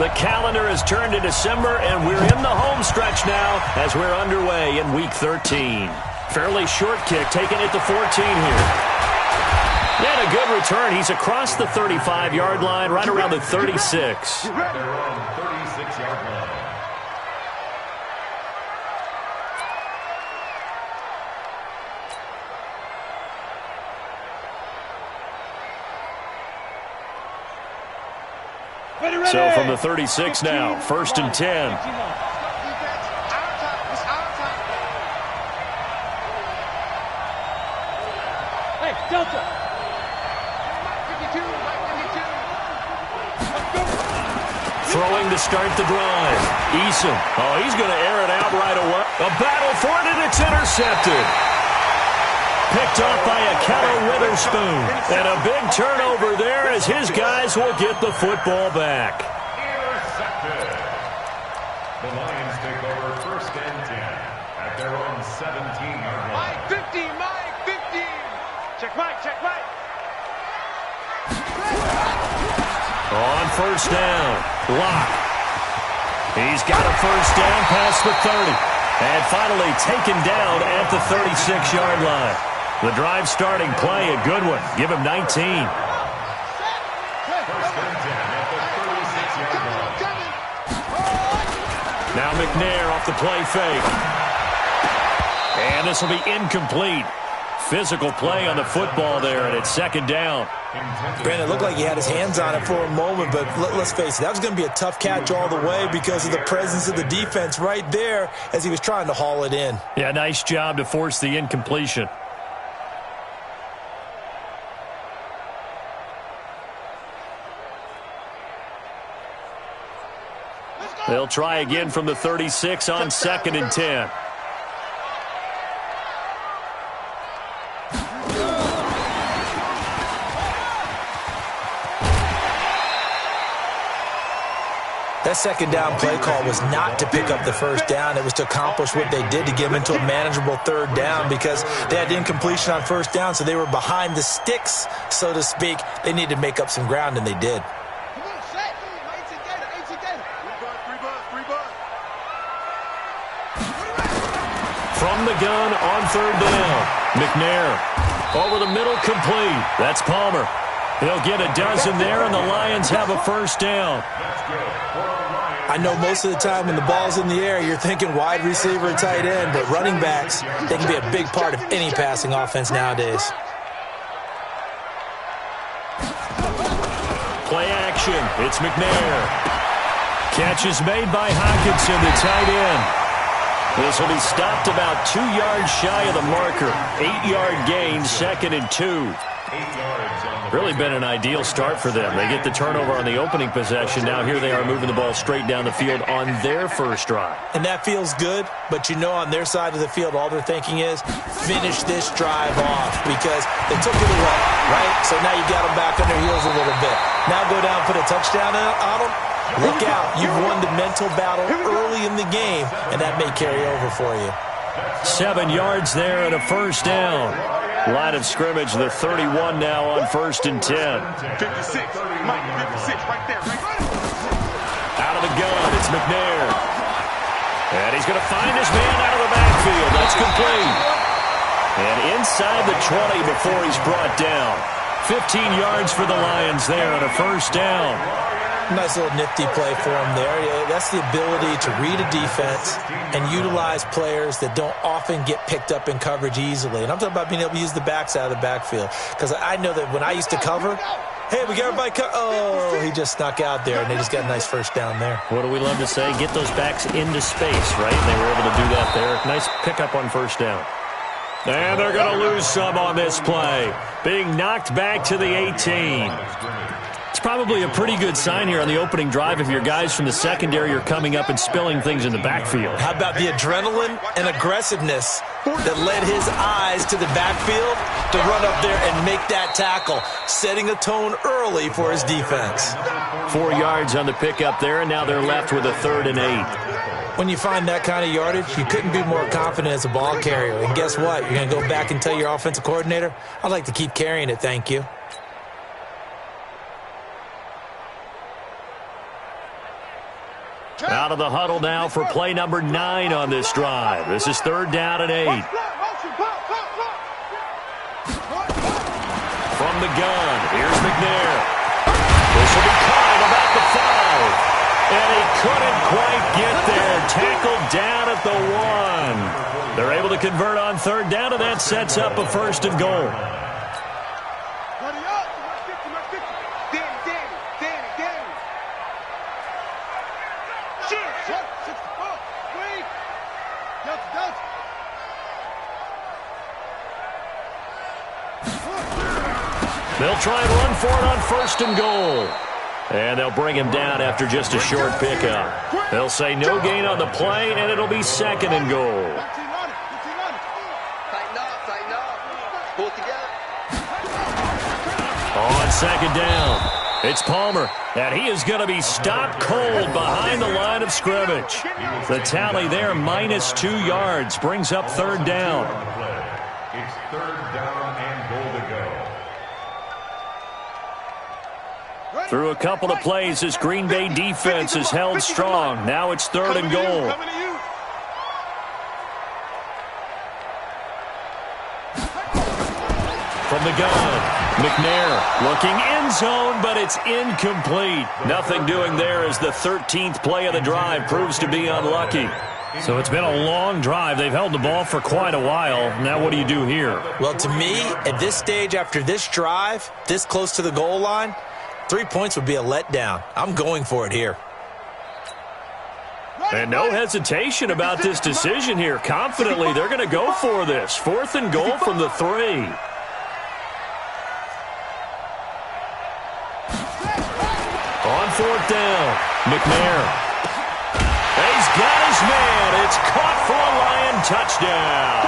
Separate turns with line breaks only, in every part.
The calendar has turned to December, and we're in the home stretch now as we're underway in Week 13. Fairly short kick, taking it to 14 here. And a good return. He's across the 35-yard line, right around the 36.
They're on 36-yard line.
So from the 36 now, 1st and 10.
Hey, Delta.
Throwing to start the drive. Eason. Oh, he's going to air it out right away. A battle for it, and it's intercepted. Picked off by a Keller Witherspoon. And a big turnover there as his guys will get the football back.
Intercepted. The Lions take over 1st and 10 at their own 17-yard line.
Mike 15, Mike 15. Check Mike, check Mike.
On 1st down, Locke. He's got a 1st down past the 30. And finally taken down at the 36-yard line. The drive starting play, a good one. Give him 19.
1st and 10 at the 36-yard line.
Now McNair off the play fake. And this will be incomplete. Physical play on the football there, and it's 2nd down.
Brandon, it looked like he had his hands on it for a moment, but let's face it, that was going to be a tough catch all the way because of the presence of the defense right there as he was trying to haul it in.
Yeah, nice job to force the incompletion. They'll try again from the 36 on 2nd and 10.
That 2nd down play call was not to pick up the 1st down. It was to accomplish what they did to get them into a manageable 3rd down because they had incompletion on 1st down, so they were behind the sticks, so to speak. They needed to make up some ground, and they did.
From the gun on 3rd down, McNair over the middle, complete. That's Palmer. He'll get a dozen there, and the Lions have a 1st down.
I know most of the time when the ball's in the air, you're thinking wide receiver, tight end, but running backs, they can be a big part of any passing offense nowadays.
Play action. It's McNair. Catch is made by Hockenson, the tight end. This will be stopped about 2 yards shy of the marker. 8-yard gain, 2nd and 2. Really been an ideal start for them. They get the turnover on the opening possession. Now here they are moving the ball straight down the field on their 1st drive.
And that feels good, but you know on their side of the field, all they're thinking is finish this drive off because they took it away, right? So now you got them back on their heels a little bit. Now go down and put a touchdown on them. Look out. You've won the mental battle early in the game, and that may carry over for you.
7 yards there and a 1st down. Line of scrimmage, the 31 now on 1st and 10.
56, Mike 56, right there.
Out of the gun, it's McNair. And he's going to find his man out of the backfield. That's complete. And inside the 20 before he's brought down. 15 yards for the Lions there on a 1st down.
Nice little nifty play for him there. Yeah, that's the ability to read a defense and utilize players that don't often get picked up in coverage easily. And I'm talking about being able to use the backs out of the backfield. Because I know that when I used to cover, hey, we got everybody oh, he just snuck out there, and they just got a nice 1st down there.
What do we love to say? Get those backs into space, right? And they were able to do that there. Nice pickup on 1st down. And they're going to lose some on this play. Being knocked back to the 18. It's probably a pretty good sign here on the opening drive if your guys from the secondary are coming up and spilling things in the backfield.
How about the adrenaline and aggressiveness that led his eyes to the backfield to run up there and make that tackle, setting a tone early for his defense.
4 yards on the pickup there, and now they're left with a 3rd and 8.
When you find that kind of yardage, you couldn't be more confident as a ball carrier. And guess what? You're going to go back and tell your offensive coordinator, I'd like to keep carrying it, thank you.
Out of the huddle now for play number 9 on this drive. This is 3rd down and 8. From the gun, here's McNair. This will be caught about the 5. And he couldn't quite get there. Tackled down at the 1. They're able to convert on 3rd down, and that sets up a 1st and goal. They'll try and run for it on 1st and goal. And they'll bring him down after just a short pickup. They'll say no gain on the play, and it'll be 2nd and goal.
Tighten up. Pull it together.
On 2nd down, it's Palmer, and he is going to be stopped cold behind the line of scrimmage. The tally there, -2 yards, brings up 3rd down.
It's 3rd down and goal to go.
Through a couple of plays, this Green Bay defense is held strong. Now it's 3rd and goal. From the gun, McNair looking end zone, but it's incomplete. Nothing doing there as the 13th play of the drive proves to be unlucky. So it's been a long drive. They've held the ball for quite a while. Now what do you do here?
Well, to me, at this stage after this drive, this close to the goal line, 3 points would be a letdown. I'm going for it here.
And no hesitation about this decision here. Confidently, they're going to go for this. 4th and goal from the 3. On 4th down, McNair. He's got his man. It's caught for a Lion touchdown.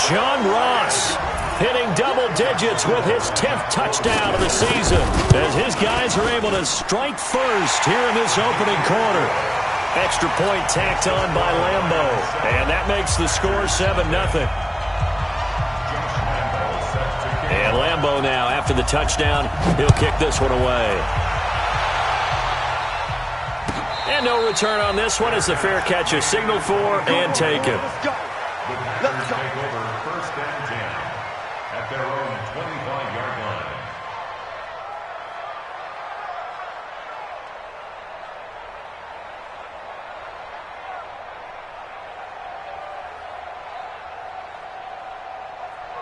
John Ross hitting double digits with his 10th touchdown of the season as his guys are able to strike first here in this opening quarter. Extra point tacked on by Lambo, and that makes the score 7-0. And Lambo now, after the touchdown, he'll kick this one away. And no return on this one as the fair catch is signaled for and taken.
Let's go. Take over 1st and 10 at their own 25-yard line.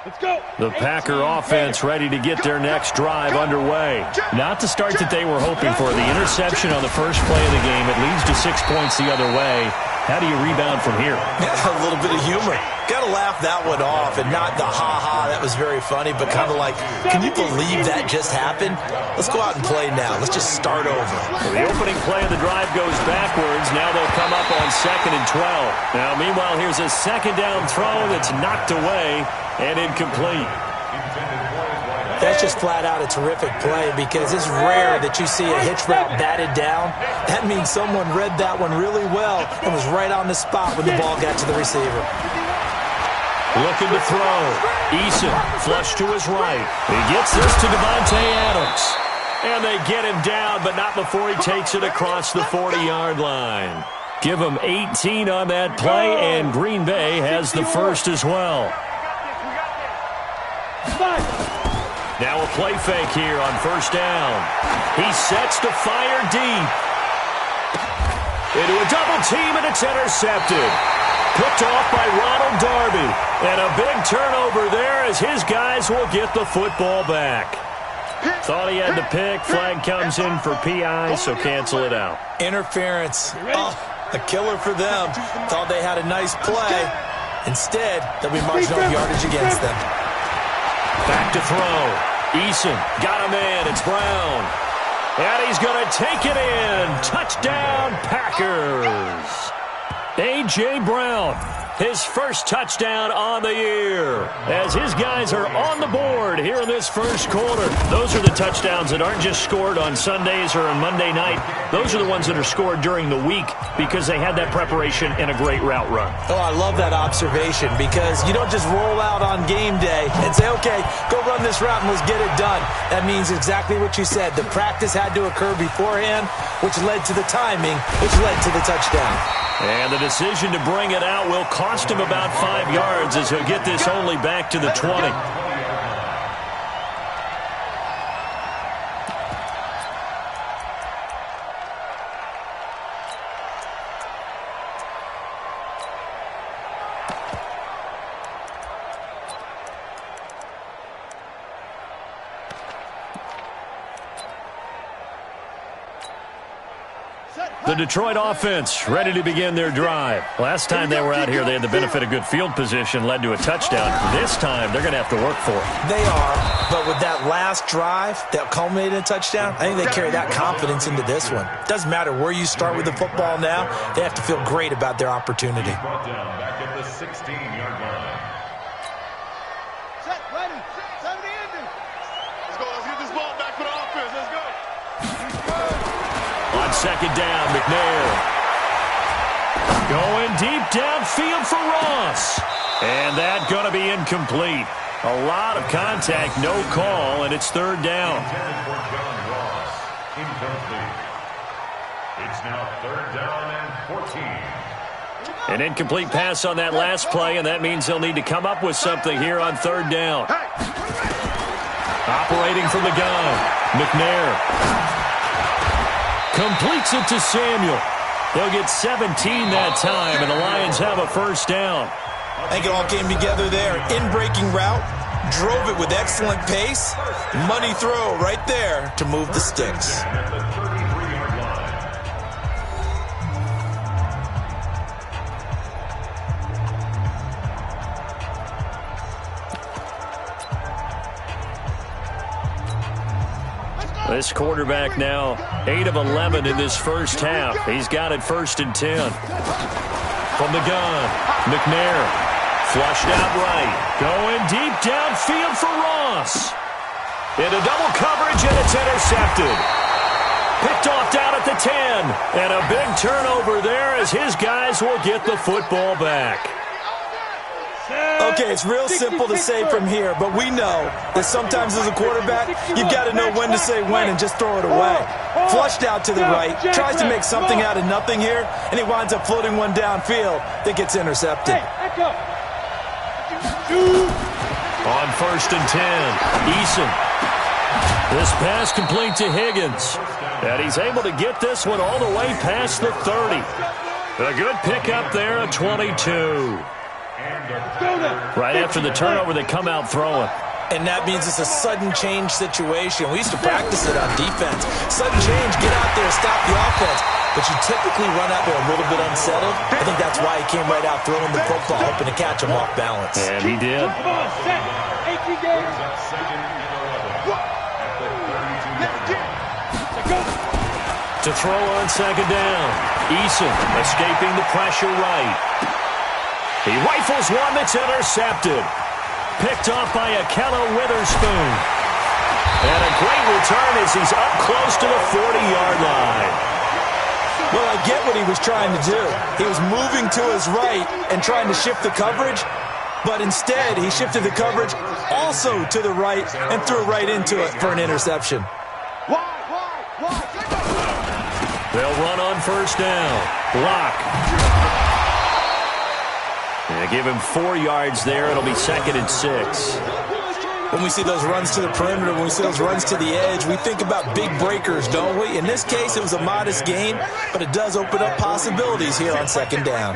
Let's go.
The Packer offense ready to get their next drive underway. Not the start that they were hoping for. The interception on the first play of the game. It leads to 6 points the other way. How do you rebound from here?
Yeah, a little bit of humor. Got to laugh that one off, and not the ha-ha, that was very funny, but kind of like, can you believe that just happened? Let's go out and play now. Let's just start over.
Well, the opening play of the drive goes backwards. Now they'll come up on 2nd and 12. Now, meanwhile, here's a 2nd down throw that's knocked away and incomplete.
That's just flat out a terrific play because it's rare that you see a hitch route batted down. That means someone read that one really well and was right on the spot when the ball got to the receiver.
Looking to throw. Eason flush to his right. He gets this to Devontae Adams. And they get him down, but not before he takes it across the 40-yard line. Give him 18 on that play, and Green Bay has the first as well. Now a play fake here on 1st down. He sets to fire deep. Into a double team, and it's intercepted. Picked off by Ronald Darby. And a big turnover there as his guys will get the football back. Thought he had the pick. Flag comes in for PI, so cancel it out.
Interference. Oh, a killer for them. Thought they had a nice play. Instead, they'll be marginal yardage against them.
Back to throw. Eason got a man. It's Brown. And he's going to take it in. Touchdown, Packers. A.J. Brown his first touchdown on the year, as his guys are on the board here in this first quarter. Those are the touchdowns that aren't just scored on Sundays or on Monday night. Those are the ones that are scored during the week because they had that preparation and a great route run.
Oh, I love that observation, because you don't just roll out on game day and say, okay, go run this route and let's get it done. That means exactly what you said. The practice had to occur beforehand, which led to the timing, which led to the touchdown.
And the decision to bring it out will cost him about 5 yards, as he'll get this only back to the 20. The Detroit offense ready to begin their drive. Last time they were out here, they had the benefit of good field position, led to a touchdown. This time, they're going to have to work for it.
They are, but with that last drive that culminated in a touchdown, I think they carry that confidence into this one. Doesn't matter where you start with the football now, they have to feel great about their opportunity.
Brought down back at the 16-yard line.
Set, ready. Set the ending. Let's go. Let's get this ball back for the offense. Let's go.
On second down, McNair going deep downfield for Ross. And that going to be incomplete. A lot of contact, no call, and it's third down.
Intended for John Ross. Incomplete. It's now third down and 14.
An incomplete pass on that last play, and that means they'll need to come up with something here on third down. Operating from the gun, McNair completes it to Samuel. They'll get 17 that time, and the Lions have a first down.
I think it all came together there. In-breaking route, drove it with excellent pace. Money throw right there to move the sticks.
At the 33-yard line.
This quarterback now 8 of 11 in this first half. He's got it first and 10. From the gun, McNair flushed out right. Going deep downfield for Ross. Into double coverage, and it's intercepted. Picked off down at the 10. And a big turnover there, as his guys will get the football back.
Okay, it's real simple to say from here, but we know that sometimes as a quarterback, you've got to know when to say when and just throw it away. Flushed out to the right, tries to make something out of nothing here, and he winds up floating one downfield that gets intercepted.
On first and 10, Eason. This pass complete to Higgins, and he's able to get this one all the way past the 30. A good pickup there at 22. Right after the turnover, they come out throwing.
And that means it's a sudden change situation. We used to practice it on defense. Sudden change, get out there, stop the offense. But you typically run out there a little bit unsettled. I think that's why he came right out throwing the football, hoping to catch him off balance.
And he did. To throw on second down, Eason escaping the pressure right. He rifles one that's intercepted. Picked off by Akello Witherspoon. And a great return as he's up close to the 40-yard line.
Well, I get what he was trying to do. He was moving to his right and trying to shift the coverage, but instead he shifted the coverage also to the right and threw right into it for an interception.
They'll run on first down. Block. They give him 4 yards there. It'll be second and 6.
When we see those runs to the perimeter, when we see those runs to the edge, we think about big breakers, don't we? In this case, it was a modest gain, but it does open up possibilities here on second down.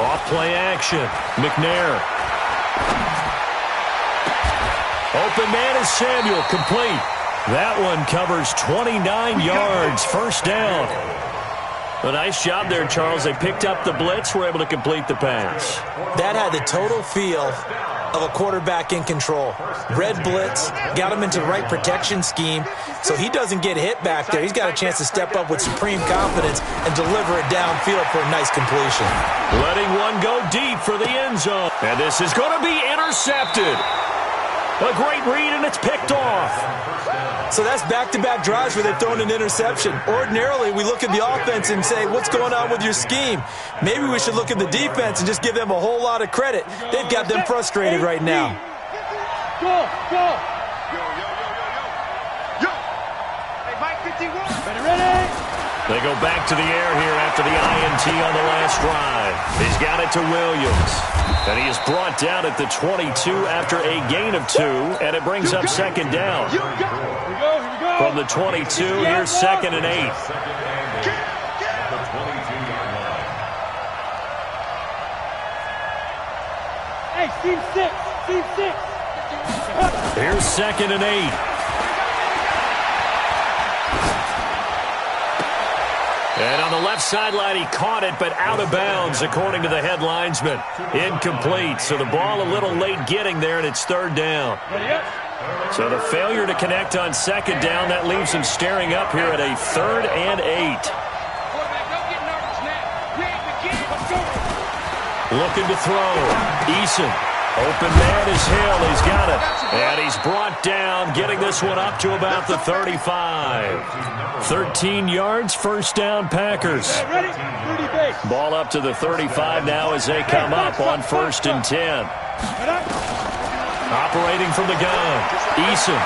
Off play action. McNair. Open man is Samuel. Complete. That one covers 29 yards. First down. A nice job there, Charles. They picked up the blitz, were able to complete the pass.
That had the total feel of a quarterback in control. Red blitz, got him into the right protection scheme, so he doesn't get hit back there. He's got a chance to step up with supreme confidence and deliver it downfield for a nice completion.
Letting one go deep for the end zone. And this is going to be intercepted. A great read, and it's picked off.
So that's back-to-back drives where they've thrown an interception. Ordinarily, we look at the offense and say, what's going on with your scheme? Maybe we should look at the defense and just give them a whole lot of credit. They've got them frustrated right now.
Go, go. Yo. Hey, Mike 51. Ready?
They go back to the air here after the INT on the last drive. He's got it to Williams. And he is brought down at the 22 after a gain of 2, and it brings up second down.
Here we go.
From the 22, here's second and 8.
Hey, team 6.
Here's second and 8. And on the left sideline, he caught it, but out of bounds, according to the head linesman. Incomplete, so the ball a little late getting there, and it's third down. So the failure to connect on second down, that leaves him staring up here at a 3rd and 8. Looking to throw. Eason. Open man is Hill. He's got it. And he's brought down, getting this one up to about the 35. 13 yards, first down, Packers. Ball up to the 35 now as they come up on 1st and 10. Operating from the gun. Eason.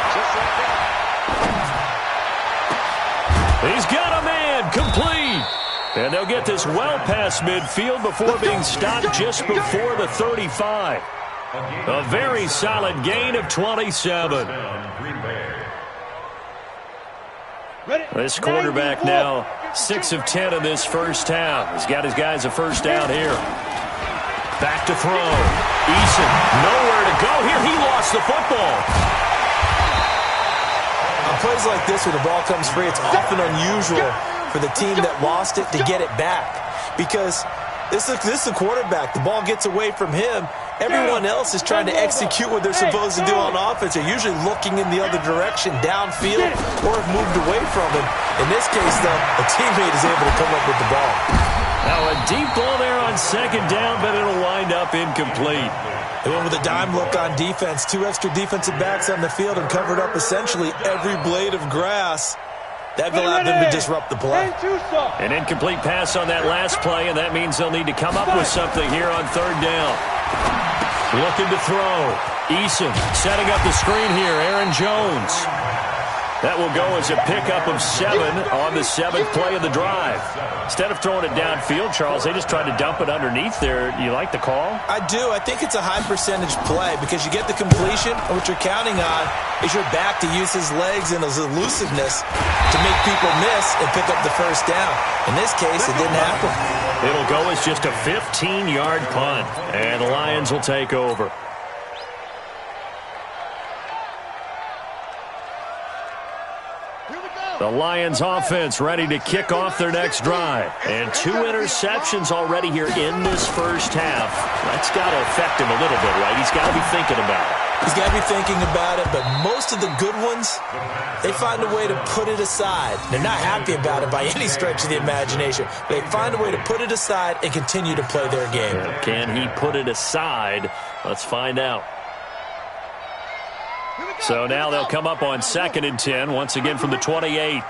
He's got a man. Complete. And they'll get this well past midfield before being stopped just before the 35. A very solid gain of 27. This quarterback now 6 of 10 in this first half. He's got his guys a first down here. Back to throw. Eason, nowhere to go here. He lost the football.
On plays like this, when the ball comes free, it's often unusual for the team that lost it to get it back. Because this is the quarterback. The ball gets away from him. Everyone else is trying to execute what they're supposed to do on offense. They're usually looking in the other direction, downfield, or have moved away from him. In this case, though, a teammate is able to come up with the ball.
Now a deep ball there on second down, but it'll wind up incomplete.
They went with a dime look on defense. 2 extra defensive backs on the field and covered up essentially every blade of grass. That will allow them to disrupt the play.
An incomplete pass on that last play, and that means they'll need to come up with something here on third down. Looking to throw. Eason setting up the screen here. Aaron Jones. That will go as a pickup of 7 on the 7th play of the drive. Instead of throwing it downfield, Charles, they just tried to dump it underneath there. You like the call?
I do. I think it's a high percentage play because you get the completion, and what you're counting on is your back to use his legs and his elusiveness to make people miss and pick up the first down. In this case, it didn't happen.
It'll go as just a 15-yard punt, and the Lions will take over. The Lions offense ready to kick off their next drive. And 2 interceptions already here in this first half. That's got to affect him a little bit, right? He's got to be thinking about it.
He's got to be thinking about it, but most of the good ones, they find a way to put it aside. They're not happy about it by any stretch of the imagination. They find a way to put it aside and continue to play their game.
Can he put it aside? Let's find out. So now they'll come up on 2nd and 10, once again from the 28.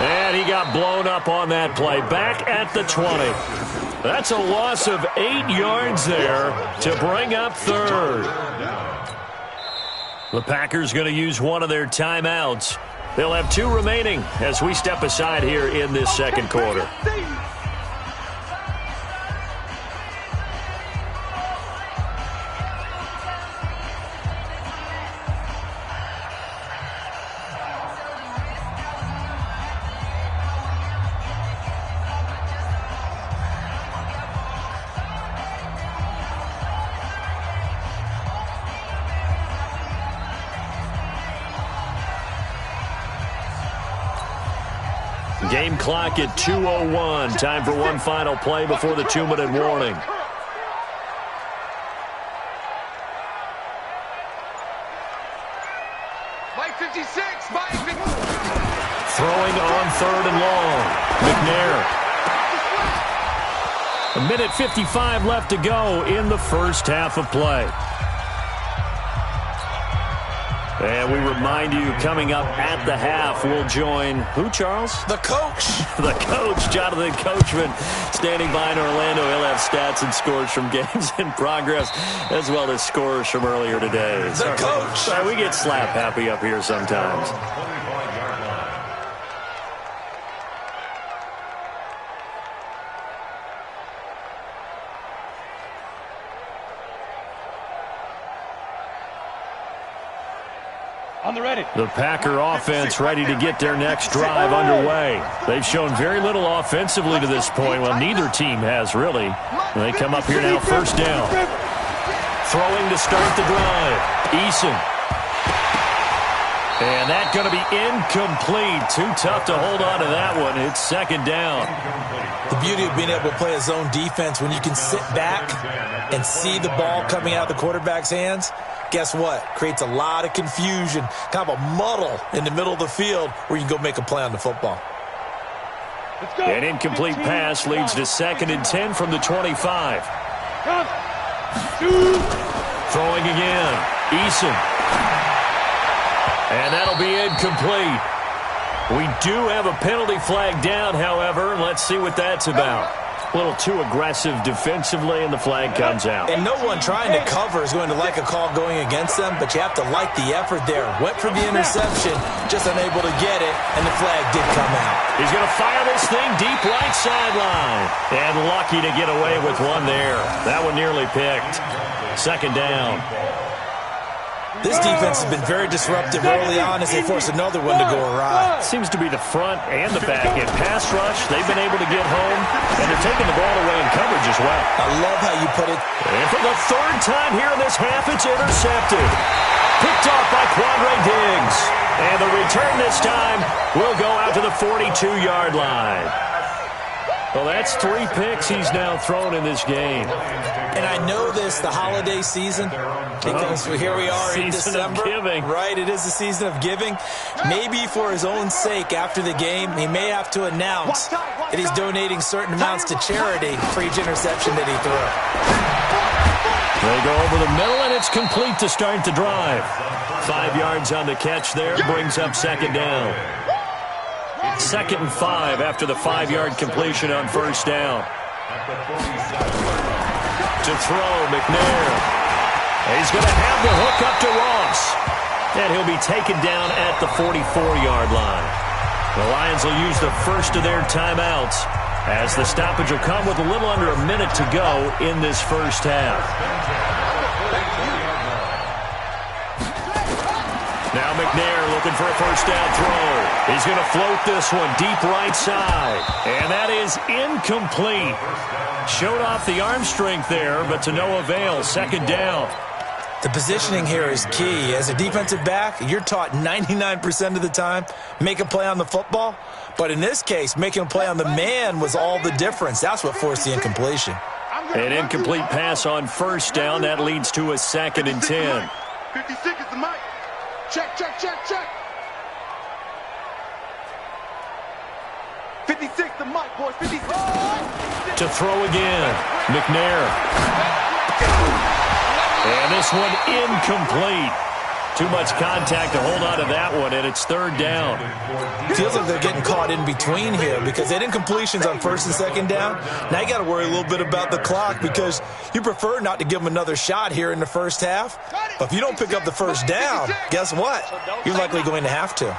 And he got blown up on that play. Back at the 20. That's a loss of 8 yards there to bring up third. The Packers going to use one of their timeouts. They'll have 2 remaining as we step aside here in this second quarter. Game clock at 2:01. Time for one final play before the 2-minute warning.
Mike 56, Mike 56.
Throwing on 3rd and long. McNair. 1:55 left to go in the first half of play. And we remind you, coming up at the half, we'll join who, Charles?
The coach.
The coach, Jonathan Coachman, standing by in Orlando. He'll have stats and scores from games in progress, as well as scores from earlier today.
The coach.
Sorry, we get slap happy up here sometimes.
On the ready.
The Packer offense ready to get their next drive underway. They've shown very little offensively to this point. Well, neither team has, really. They come up here now, first down. Throwing to start the drive. Eason. And that's going to be incomplete. Too tough to hold on to that one. It's second down.
The beauty of being able to play a zone defense, when you can sit back and see the ball coming out of the quarterback's hands, guess what? Creates a lot of confusion, kind of a muddle in the middle of the field where you can go make a play on the football.
An incomplete pass leads to 2nd and 10 from the 25. Throwing again. Eason. And that'll be incomplete. We do have a penalty flag down, however. Let's see what that's about. A little too aggressive defensively, and the flag comes out.
And no one trying to cover is going to like a call going against them, but you have to like the effort there. Went for the interception, just unable to get it, and the flag did come out.
He's going to fire this thing deep right sideline. And lucky to get away with one there. That one nearly picked. Second down.
This defense has been very disruptive early on as they force another one to go awry.
Seems to be the front and the back. In pass rush, they've been able to get home, and they're taking the ball away in coverage as well.
I love how you put it.
And for the 3rd time here in this half, it's intercepted. Picked off by Quandre Diggs. And the return this time will go out to the 42-yard line. Well, that's 3 picks he's now thrown in this game.
And I know this, the holiday season, because here we are in December.
Of giving.
Right, it is the season of giving. Maybe for his own sake after the game, he may have to announce that he's donating certain amounts to charity for each interception that he threw.
They go over the middle, and it's complete to start the drive. 5 yards on the catch there, brings up second down. 2nd and 5 after the 5-yard completion on first down. To throw, McNair. He's going to have the hook up to Ross. And he'll be taken down at the 44-yard line. The Lions will use the first of their timeouts as the stoppage will come with a little under a minute to go in this first half. Now McNair looking for a first down throw. He's going to float this one deep right side. And that is incomplete. Showed off the arm strength there, but to no avail. Second down.
The positioning here is key. As a defensive back, you're taught 99% of the time, make a play on the football. But in this case, making a play on the man was all the difference. That's what forced the incompletion.
An incomplete pass on first down. That leads to a 2nd and 10.
56 is the mic. Check, check, check, check. 56 the mic, boys. 56.
To throw again. McNair. And this one incomplete. Too much contact to hold on to that one, and it's 3rd down.
Feels like they're getting caught in between here because they had incompletions on 1st and 2nd down. Now you got to worry a little bit about the clock because you prefer not to give them another shot here in the first half. But if you don't pick up the first down, guess what? You're likely going to have to.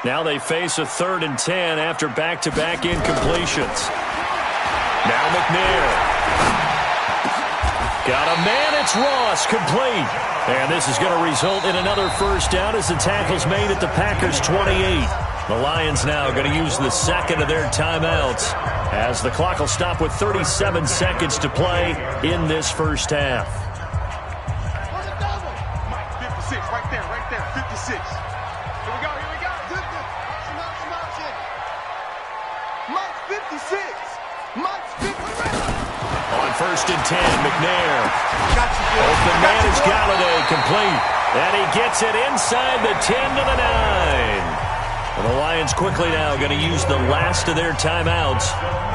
Now they face a 3rd and 10 after back-to-back incompletions. Now McNair. Got a man, it's Ross, complete. And this is going to result in another first down as the tackle's made at the Packers' 28. The Lions now going to use the 2nd of their timeouts as the clock will stop with 37 seconds to play in this first half.
56, right there, 56. Here we go, here we go.
On 1st and 10, McNair. Open man is Galladay, complete. And he gets it inside the 10 to the 9. Well, the Lions quickly now going to use the last of their timeouts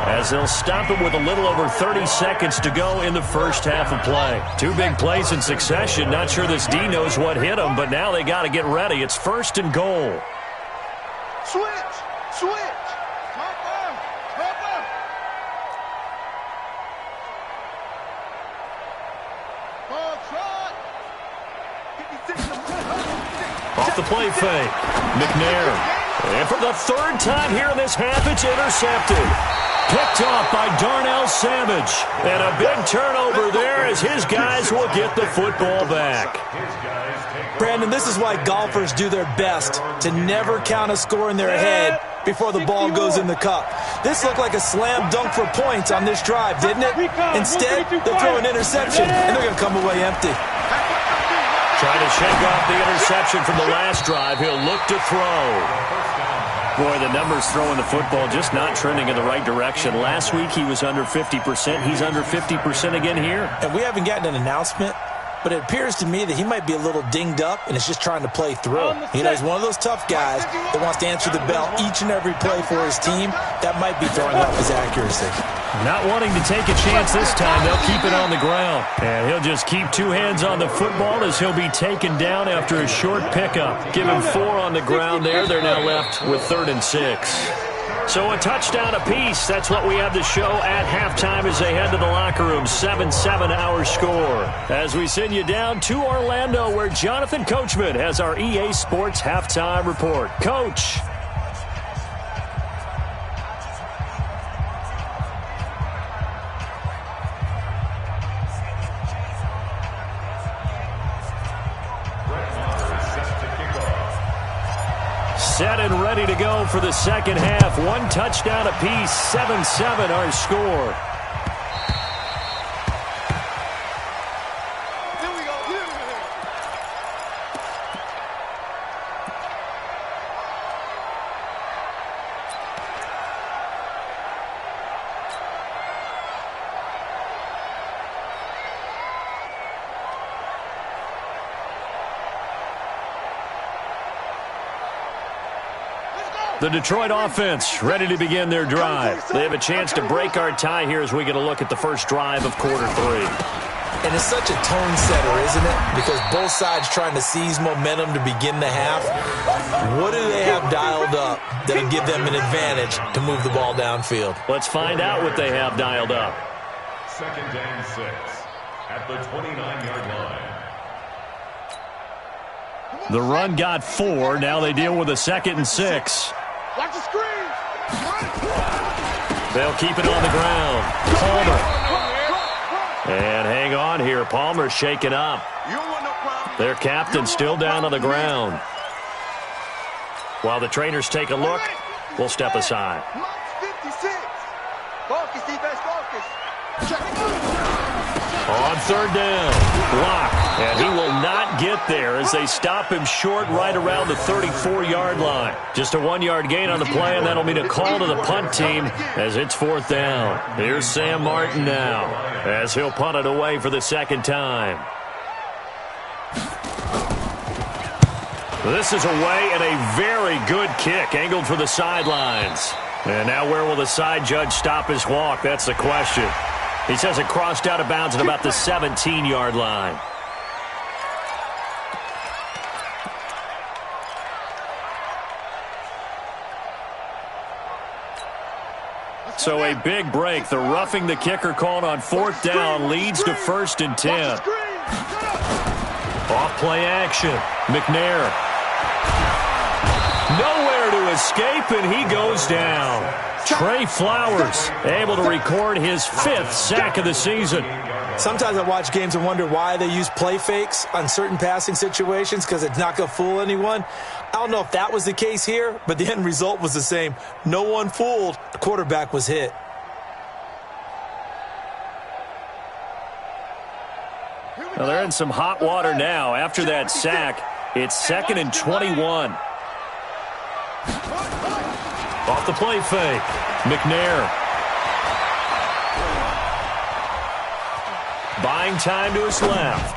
as they'll stop it with a little over 30 seconds to go in the first half of play. 2 big plays in succession. Not sure this D knows what hit him, but now they got to get ready. It's 1st and goal.
Switch.
Off the play fake. McNair. And for the 3rd time here in this half, it's intercepted. Picked off by Darnell Savage. And a big turnover there as his guys will get the football back.
Brandon, this is why golfers do their best to never count a score in their head before the ball goes in the cup. This looked like a slam dunk for points on this drive, didn't it? Instead, they'll throw an interception, and they're going to come away empty.
Trying to shake off the interception from the last drive. He'll look to throw. Boy, the numbers throwing the football just not trending in the right direction. Last week he was under 50%. He's under 50% again here.
And we haven't gotten an announcement, but it appears to me that he might be a little dinged up and is just trying to play through. You know, he's one of those tough guys that wants to answer the bell each and every play for his team. That might be throwing off his accuracy.
Not wanting to take a chance this time, they'll keep it on the ground. And he'll just keep 2 hands on the football as he'll be taken down after a short pickup. Give him 4 on the ground there. They're now left with 3rd and 6. So a touchdown apiece. That's what we have to show at halftime as they head to the locker room. 7-7 our score. As we send you down to Orlando, where Jonathan Coachman has our EA Sports halftime report. Coach. Set and ready to go for the second half. 1 touchdown apiece. 7-7 our score. The Detroit offense ready to begin their drive. They have a chance to break our tie here as we get a look at the first drive of quarter 3.
And it's such a tone setter, isn't it? Because both sides trying to seize momentum to begin the half. What do they have dialed up that'll give them an advantage to move the ball downfield?
Let's find out what they have dialed up.
2nd and 6 at the 29-yard line.
The run got 4. Now they deal with a 2nd and 6.
Watch the screen.
They'll keep it on the ground. Palmer. And hang on here. Palmer's shaken up. Their captain still down on the ground. While the trainers take a look, we'll step aside. On 3rd down, block, and he will not get there as they stop him short right around the 34-yard line. Just a 1-yard gain on the play, and that'll mean a call to the punt team as it's 4th down. Here's Sam Martin now as he'll punt it away for the 2nd time. This is away and a very good kick angled for the sidelines. And now where will the side judge stop his walk? That's the question. He says it crossed out of bounds at about the 17-yard line. So a big break. The roughing the kicker called on 4th down leads to 1st and 10. Off play action. McNair. Nowhere to escape, and he goes down. Trey Flowers able to record his 5th sack of the season.
Sometimes I watch games and wonder why they use play fakes on certain passing situations because it's not going to fool anyone. I don't know if that was the case here, but the end result was the same. No one fooled. The quarterback was hit.
Well, they're in some hot water now. After that sack, it's 2nd and 21. Off the play fake. McNair Buying time to his left.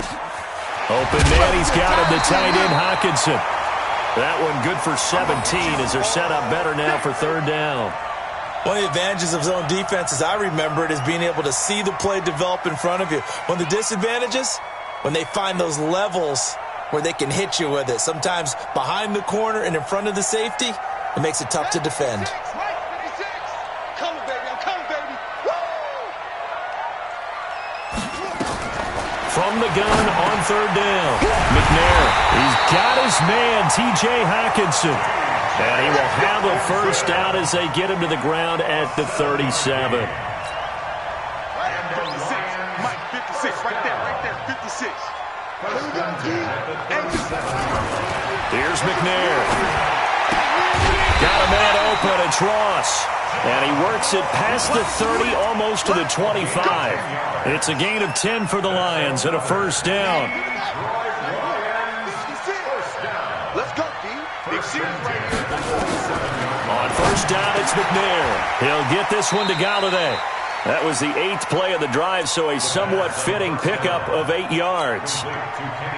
Open man, he's got him, the tight end, Hockenson. That one good for 17 as they're set up better now for third down.
One of the advantages of zone defense, as I remember it, is being able to see the play develop in front of you. One of the disadvantages, when they find those levels where they can hit you with it, sometimes behind the corner and in front of the safety, it makes it tough to defend.
From the gun on third down, McNair, he's got his man, T.J. Hockenson. And he will have a first down as they get him to the ground at the 37.
56, Mike, 56, right there, 56.
Here's McNair. Got a man open, it's Ross. And he works it past the 30, almost to the 25. It's a gain of 10 for the Lions and a first down.
Let's go, D. Big series right here.
On first down, it's McNair. He'll get this one to Galladay. That was the 8th play of the drive, so a somewhat fitting pickup of 8 yards.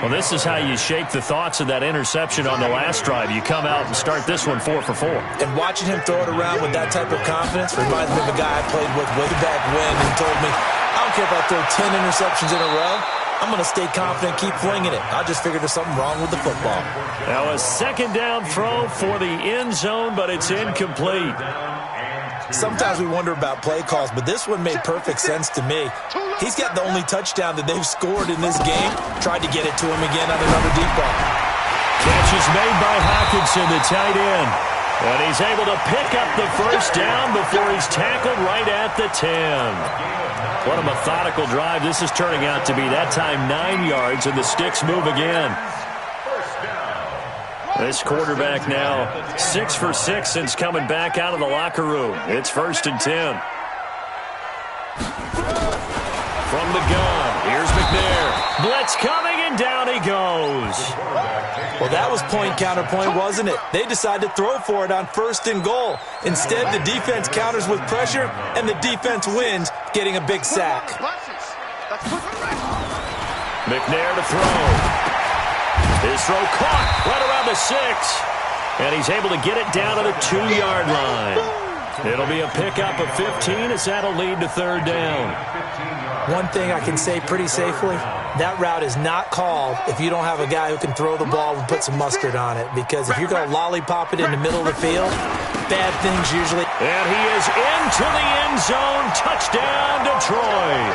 Well, this is how you shape the thoughts of that interception on the last drive. You come out and start this one 4 for 4.
And watching him throw it around with that type of confidence reminds me of a guy I played with way back when who told me, I don't care if I throw 10 interceptions in a row. I'm going to stay confident, keep flinging it. I just figured there's something wrong with the football.
Now a second down throw for the end zone, but it's incomplete.
Sometimes we wonder about play calls, but this one made perfect sense to me. He's got the only touchdown that they've scored in this game. Tried to get it to him again on another deep ball.
Catch is made by Hockenson, the tight end. And he's able to pick up the first down before he's tackled right at the 10. What a methodical drive this is turning out to be. That time 9 yards, and the sticks move again. This quarterback now 6 for 6 since coming back out of the locker room. It's 1st and 10. From the gun, here's McNair. Blitz coming, and down he goes.
Well, that was point counterpoint, wasn't it? They decided to throw for it on 1st and goal. Instead, the defense counters with pressure, and the defense wins, getting a big sack.
McNair to throw. His throw caught right around the 6. And he's able to get it down to the 2-yard line. It'll be a pickup of 15 as that'll lead to third down.
One thing I can say pretty safely, that route is not called if you don't have a guy who can throw the ball and put some mustard on it. Because if you're going to lollipop it in the middle of the field, bad things usually.
And he is into the end zone. Touchdown, Detroit.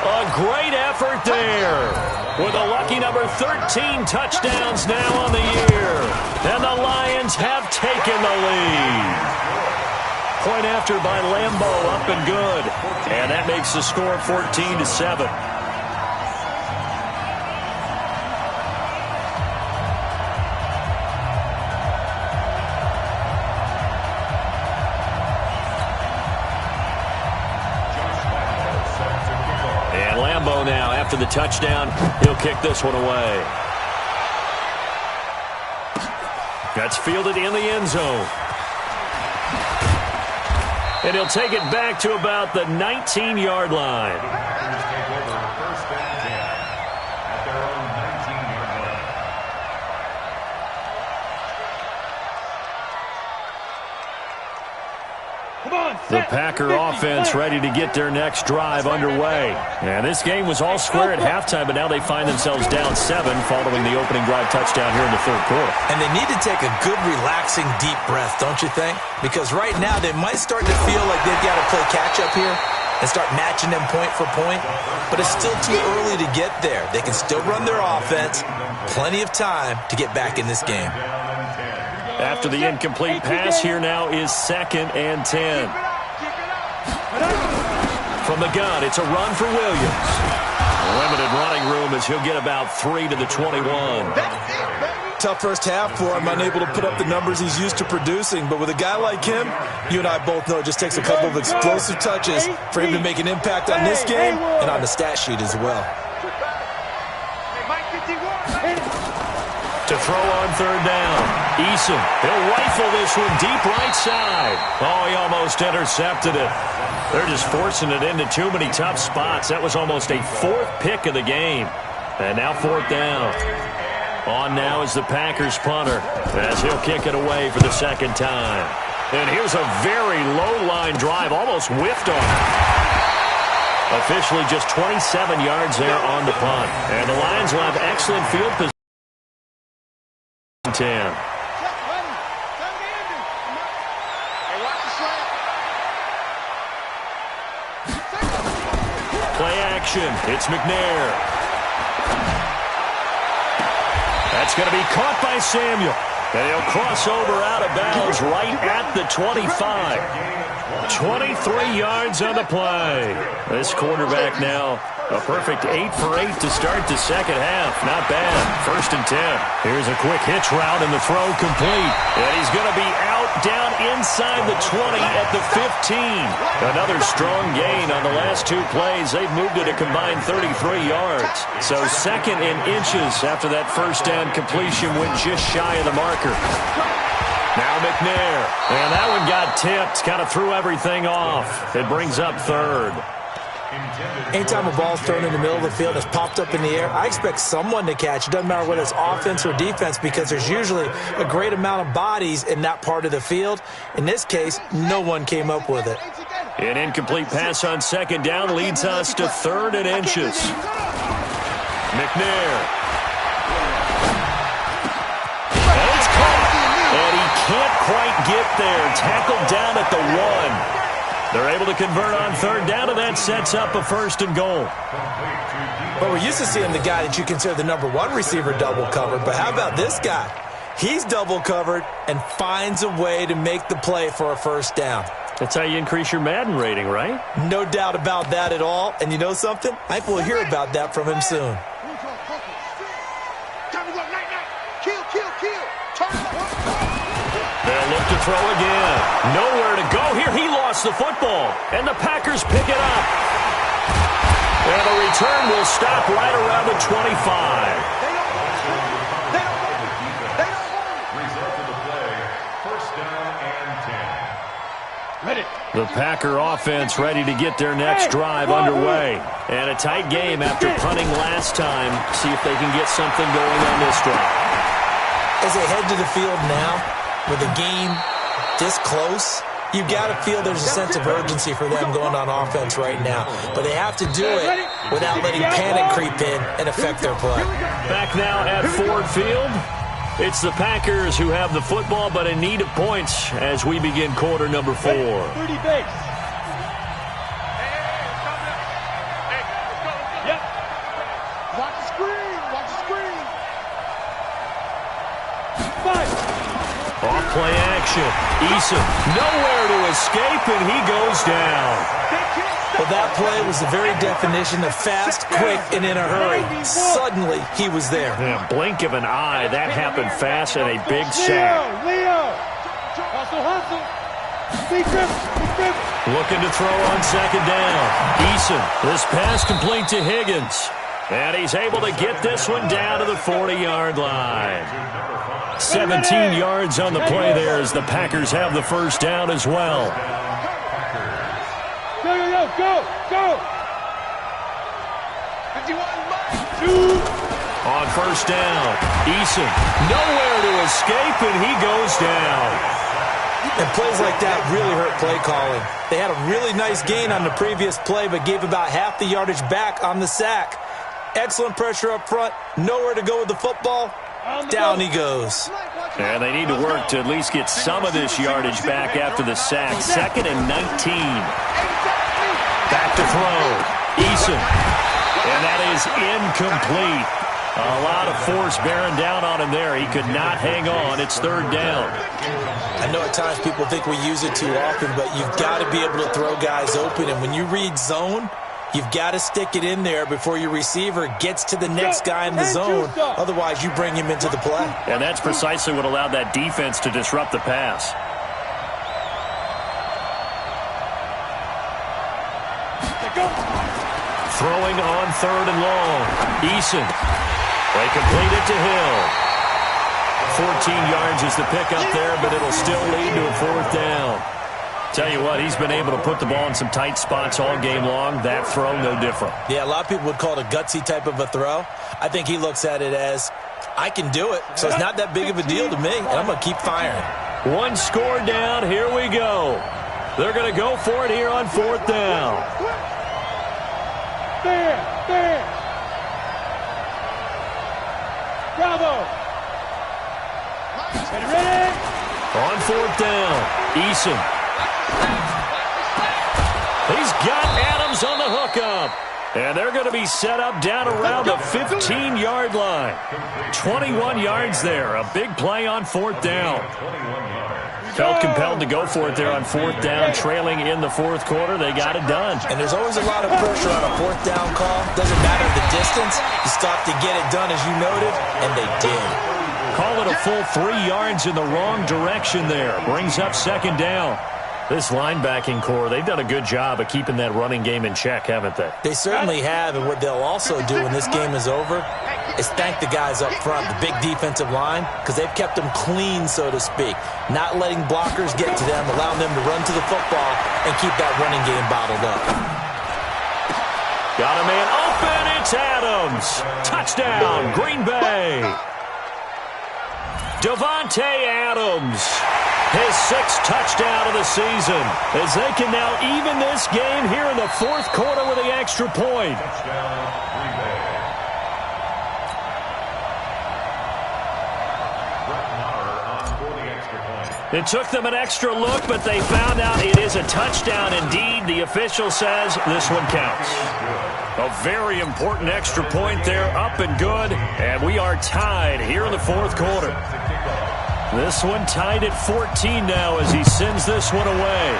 A great effort there. With a lucky number 13 touchdowns now on the year. And the Lions have taken the lead. Point after by Lambeau, up and good. And that makes the score 14-7. And Lambeau now, after the touchdown, he'll kick this one away. That's fielded in the end zone. And he'll take it back to about the 19-yard line. The Packer offense ready to get their next drive underway. And this game was all square at halftime, but now they find themselves down 7 following the opening drive touchdown here in the third quarter.
And they need to take a good, relaxing, deep breath, don't you think? Because right now they might start to feel like they've got to play catch-up here and start matching them point for point. But it's still too early to get there. They can still run their offense. Plenty of time to get back in this game.
After the incomplete pass, here now is 2nd and 10. From the gun, it's a run for Williams. Limited running room as he'll get about 3 to the 21.
Tough first half for him, unable to put up the numbers he's used to producing. But with a guy like him, you and I both know it just takes a couple of explosive touches for him to make an impact on this game and on the stat sheet as well.
To to throw on third down. Eason, he'll rifle this one deep right side. Oh, he almost intercepted it. They're just forcing it into too many tough spots. That was almost a fourth pick of the game. And now fourth down. On now is the Packers punter as he'll kick it away for the second time. And here's a very low-line drive, almost whiffed on it. Officially just 27 yards there on the punt. And the Lions will have excellent field position. 10. Play action. It's McNair. That's going to be caught by Samuel. And he'll cross over out of bounds right at the 25. 23 yards on the play. This quarterback now a perfect 8 for 8 to start the second half. Not bad. First and 10. Here's a quick hitch route and the throw complete. And he's going to be out down inside the 20 at the 15. Another strong gain on the last two plays. They've moved it a combined 33 yards. So second in inches after that first down completion went just shy of the marker. Now McNair. And that one got tipped. Kind of threw everything off. It brings up third.
Anytime a ball's thrown in the middle of the field that's popped up in the air, I expect someone to catch. It doesn't matter whether it's offense or defense because there's usually a great amount of bodies in that part of the field. In this case, no one came up with it.
An incomplete pass on second down leads us to third and inches. McNair. And it's caught. And he can't quite get there. Tackled down at the 1. They're able to convert on third down, and that sets up a first and goal.
But we're used to seeing the guy that you consider the number one receiver double covered. But how about this guy? He's double covered and finds a way to make the play for a first down.
That's how you increase your Madden rating, right?
No doubt about that at all. And you know something? I think we'll hear about that from him soon.
They'll look to throw again. Nowhere to go here. He lost the football. And the Packers pick it up. And the return will stop right around the 25. The Packer offense ready to get their next drive underway. And a tight game after punting last time. See if they can get something going on this drive.
As they head to the field now, with the game this close, you've got to feel there's a sense of urgency for them going on offense right now. But they have to do it without letting panic creep in and affect their play.
Back now at Ford Field. It's the Packers who have the football, but in need of points as we begin quarter number 4.
30 base. Yep.
Watch the screen. Watch the screen.
5.
Off-play action. Eason nowhere to escape, and he goes down.
Well, that play was the very definition of fast, quick, and in a hurry. Suddenly, he was there.
In a blink of an eye, that happened fast and a big sack.
Leo. Hustle. Big grip.
Looking to throw on second down. Eason, this pass complete to Higgins. And he's able to get this one down to the 40-yard line. 17 yards on the play there as the Packers have the first down as well.
Go.
51.
On first down, Eason nowhere to escape, and he goes down.
And plays like that really hurt play calling. They had a really nice gain on the previous play, but gave about half the yardage back on the sack. Excellent pressure up front, nowhere to go with the football. Down he goes.
And they need to work to at least get some of this yardage back after the sack. Second and 19. Back to throw. Eason. And that is incomplete. A lot of force bearing down on him there. He could not hang on. It's third down.
I know at times people think we use it too often, but you've got to be able to throw guys open. And when you read zone, you've got to stick it in there before your receiver gets to the next guy in the zone. Otherwise, you bring him into the play.
And that's precisely what allowed that defense to disrupt the pass. Throwing on third and long. Eason. They complete it to Hill. 14 yards is the pickup there, but it'll still lead to a fourth down. Tell you what, he's been able to put the ball in some tight spots all game long. That throw, no different.
Yeah, a lot of people would call it a gutsy type of a throw. I think he looks at it as, I can do it, so it's not that big of a deal to me, and I'm going to keep firing.
One score down. Here we go. They're going to go for it here on fourth down.
There. Bravo. Ready?
On fourth down, Eason. He's got Adams on the hookup. And they're going to be set up down around the 15-yard line. 21 yards there. A big play on fourth down. Felt compelled to go for it there on fourth down, trailing in the fourth quarter. They got it done.
And there's always a lot of pressure on a fourth down call. Doesn't matter the distance. You stop to get it done, as you noted, and they did.
Call it a full 3 yards in the wrong direction there. Brings up second down. This linebacking core, they've done a good job of keeping that running game in check, haven't they?
They certainly have, and what they'll also do when this game is over is thank the guys up front, the big defensive line, because they've kept them clean, so to speak. Not letting blockers get to them, allowing them to run to the football and keep that running game bottled up.
Got a man open, it's Adams. Touchdown, Green Bay. Davante Adams, his 6th touchdown of the season, as they can now even this game here in the fourth quarter with the extra point. It took them an extra look, but they found out it is a touchdown indeed. The official says this one counts. A very important extra point there, up and good, and we are tied here in the fourth quarter. This one tied at 14 now as he sends this one away.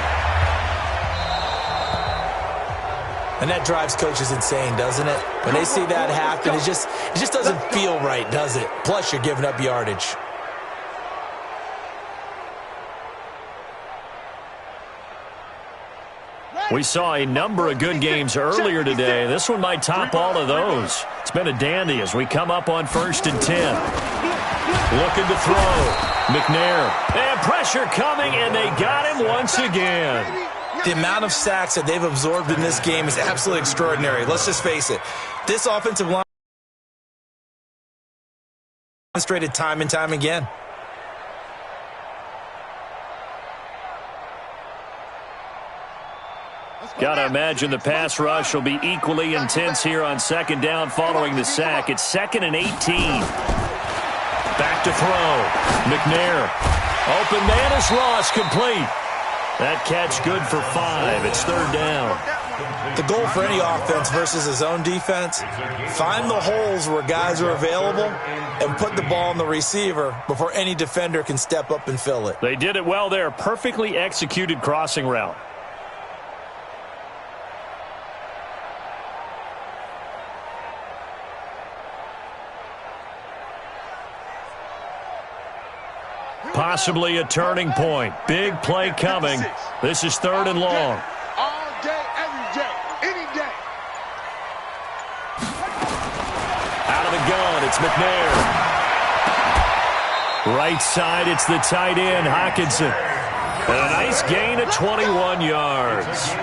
And that drives coaches insane, doesn't it? When they see that happen, it just doesn't feel right, does it? Plus, you're giving up yardage.
We saw a number of good games earlier today. This one might top all of those. It's been a dandy as we come up on 1st and 10. Looking to throw. McNair. And pressure coming, and they got him once again.
The amount of sacks that they've absorbed in this game is absolutely extraordinary. Let's just face it. This offensive line demonstrated time and time again.
Got to imagine the pass rush will be equally intense here on second down following the sack. It's 2nd and 18. Back to throw. McNair. Open man is Ross, complete. That catch good for 5. It's 3rd down.
The goal for any offense versus his own defense, find the holes where guys are available and put the ball on the receiver before any defender can step up and fill it.
They did it well there. Perfectly executed crossing route. Possibly a turning point. Big play coming. This is 3rd and long.
All day, every day, any day.
Out of the gun, it's McNair. Right side, it's the tight end, Hockenson. And a nice gain of 21 yards.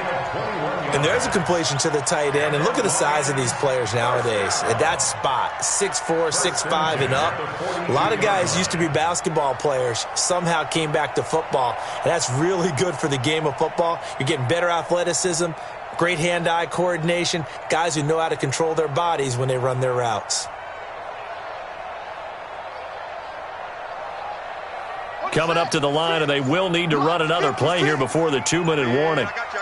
And there's a completion to the tight end. And look at the size of these players nowadays. At that spot, 6'4", 6'5", and up. A lot of guys used to be basketball players, somehow came back to football. And that's really good for the game of football. You're getting better athleticism, great hand-eye coordination, guys who know how to control their bodies when they run their routes.
Coming up to the line, and they will need to run another play here before the 2-minute warning.
I got you.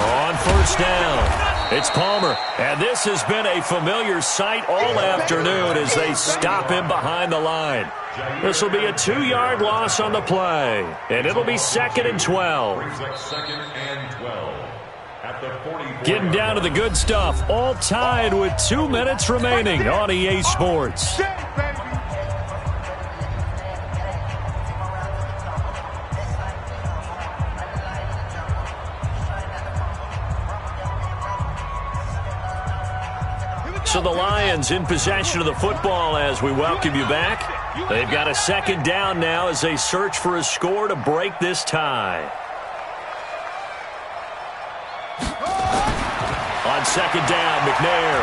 On 1st down, it's Palmer. And this has been a familiar sight all afternoon as they stop him behind the line. This will be a 2-yard loss on the play, and it'll be 2nd and 12. Getting down to the good stuff, all tied with 2 minutes remaining on EA Sports. So the Lions in possession of the football as we welcome you back. They've got a second down now as they search for a score to break this tie. On second down, McNair.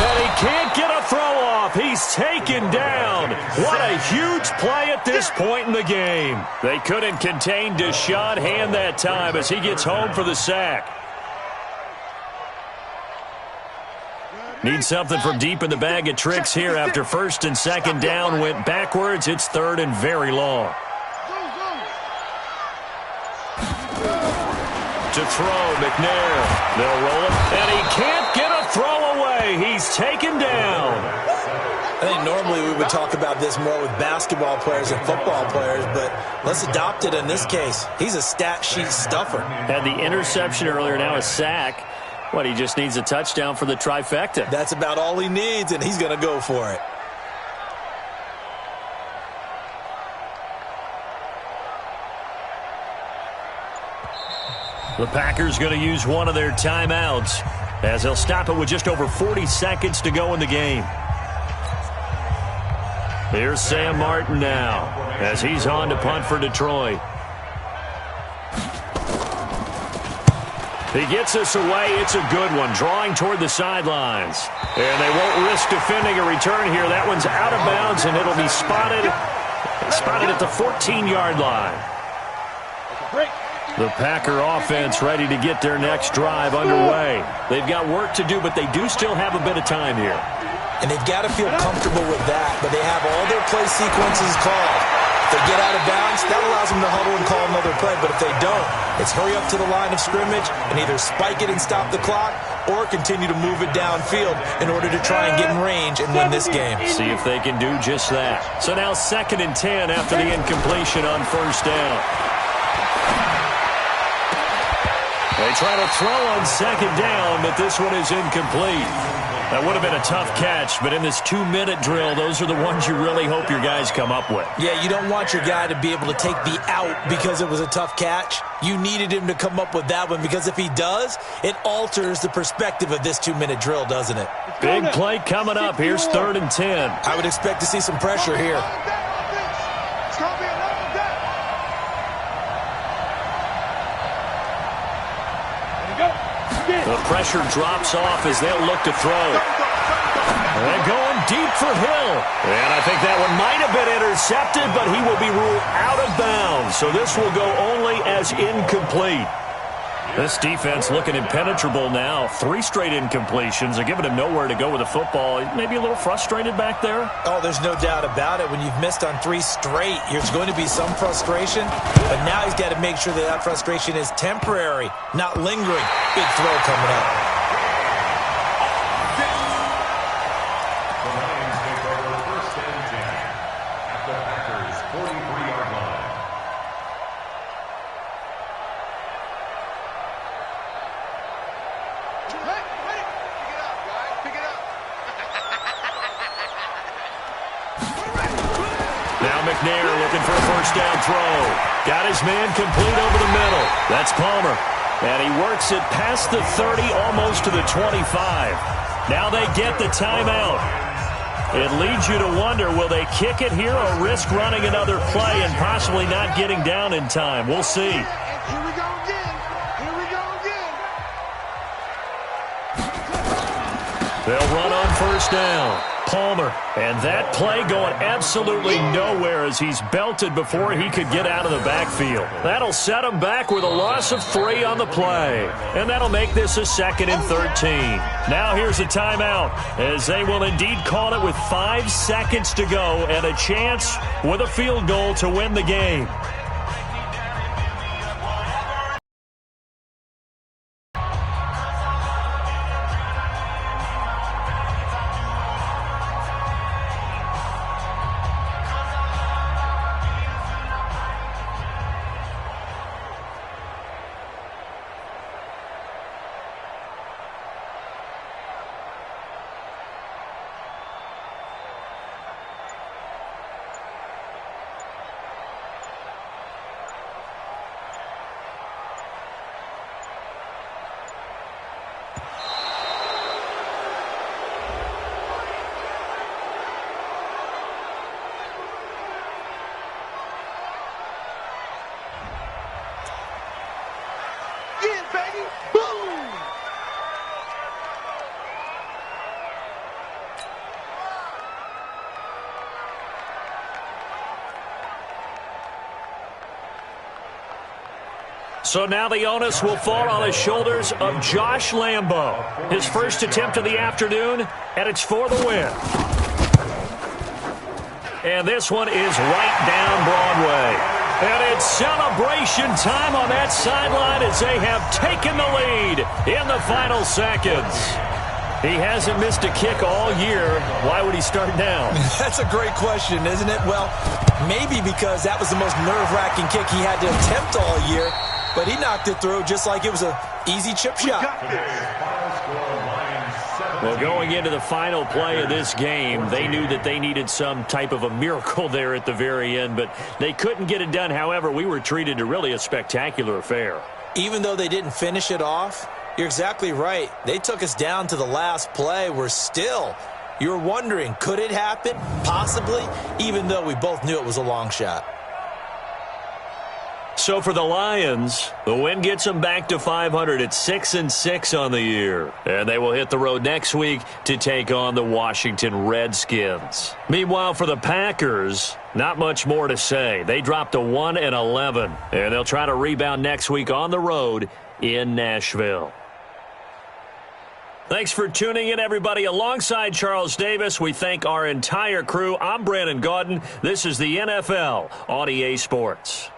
And he can't get a throw off. He's taken down. What a huge play at this point in the game. They couldn't contain Deshaun Hand that time as he gets home for the sack. Need something from deep in the bag of tricks here after first and second down went backwards. It's third and very long. To throw, McNair. They'll roll it, and he can't get a throw away. He's taken down.
I think normally we would talk about this more with basketball players and football players, but let's adopt it in this case. He's a stat sheet stuffer.
Had the interception earlier, now a sack. What, he just needs a touchdown for the trifecta.
That's about all he needs, and he's going to go for it.
The Packers going to use one of their timeouts as they'll stop it with just over 40 seconds to go in the game. Here's Sam Martin now as he's on to punt for Detroit. He gets this away. It's a good one, drawing toward the sidelines. And they won't risk defending a return here. That one's out of bounds, and it'll be spotted at the 14-yard line. The Packer offense ready to get their next drive underway. They've got work to do, but they do still have a bit of time here.
And they've got to feel comfortable with that, but they have all their play sequences called. If they get out of bounds, that allows them to huddle and call another play, but if they don't, it's hurry up to the line of scrimmage and either spike it and stop the clock or continue to move it downfield in order to try and get in range and win this game.
See if they can do just that. So now 2nd and 10 after the incompletion on first down. They try to throw on second down, but this one is incomplete. That would have been a tough catch, but in this 2-minute drill, those are the ones you really hope your guys come up with.
Yeah, you don't want your guy to be able to take the out because it was a tough catch. You needed him to come up with that one because if he does, it alters the perspective of this 2-minute drill, doesn't it?
Big play coming up. Here's 3rd and 10.
I would expect to see some pressure here.
The pressure drops off as they'll look to throw. They're going deep for Hill. And I think that one might have been intercepted, but he will be ruled out of bounds. So this will go only as incomplete. This defense looking impenetrable now. 3 straight incompletions. They're giving him nowhere to go with the football. Maybe a little frustrated back there.
Oh, there's no doubt about it. When you've missed on 3 straight, there's going to be some frustration. But now he's got to make sure that that frustration is temporary, not lingering. Big throw coming up.
The Lions take over 1st and 10 at the Packers' 43-yard line.
Now McNair looking for a first down throw. Got his man complete over the middle. That's Palmer. And he works it past the 30, almost to the 25. Now they get the timeout. It leads you to wonder, will they kick it here or risk running another play and possibly not getting down in time? We'll see.
Here we go again. Here we go again.
They'll run on first down. Palmer. And that play going absolutely nowhere as he's belted before he could get out of the backfield. That'll set him back with a loss of 3 on the play. And that'll make this a 2nd and 13. Now here's a timeout as they will indeed call it with 5 seconds to go and a chance with a field goal to win the game. So now the onus will fall on the shoulders of Josh Lambo. His first attempt of the afternoon, and it's for the win. And this one is right down Broadway. And it's celebration time on that sideline as they have taken the lead in the final seconds. He hasn't missed a kick all year. Why would he start now?
That's a great question, isn't it? Well, maybe because that was the most nerve-wracking kick he had to attempt all year, but he knocked it through just like it was an easy chip shot.
Well, going into the final play of this game, they knew that they needed some type of a miracle there at the very end, but they couldn't get it done. However, we were treated to really a spectacular affair.
Even though they didn't finish it off, you're exactly right. They took us down to the last play. You're wondering, could it happen? Possibly, even though we both knew it was a long shot.
So for the Lions, the win gets them back to 500 at 6-6 on the year. And they will hit the road next week to take on the Washington Redskins. Meanwhile, for the Packers, not much more to say. They dropped to 1-11, and they'll try to rebound next week on the road in Nashville. Thanks for tuning in, everybody. Alongside Charles Davis, we thank our entire crew. I'm Brandon Gaudin. This is the NFL on EA Sports.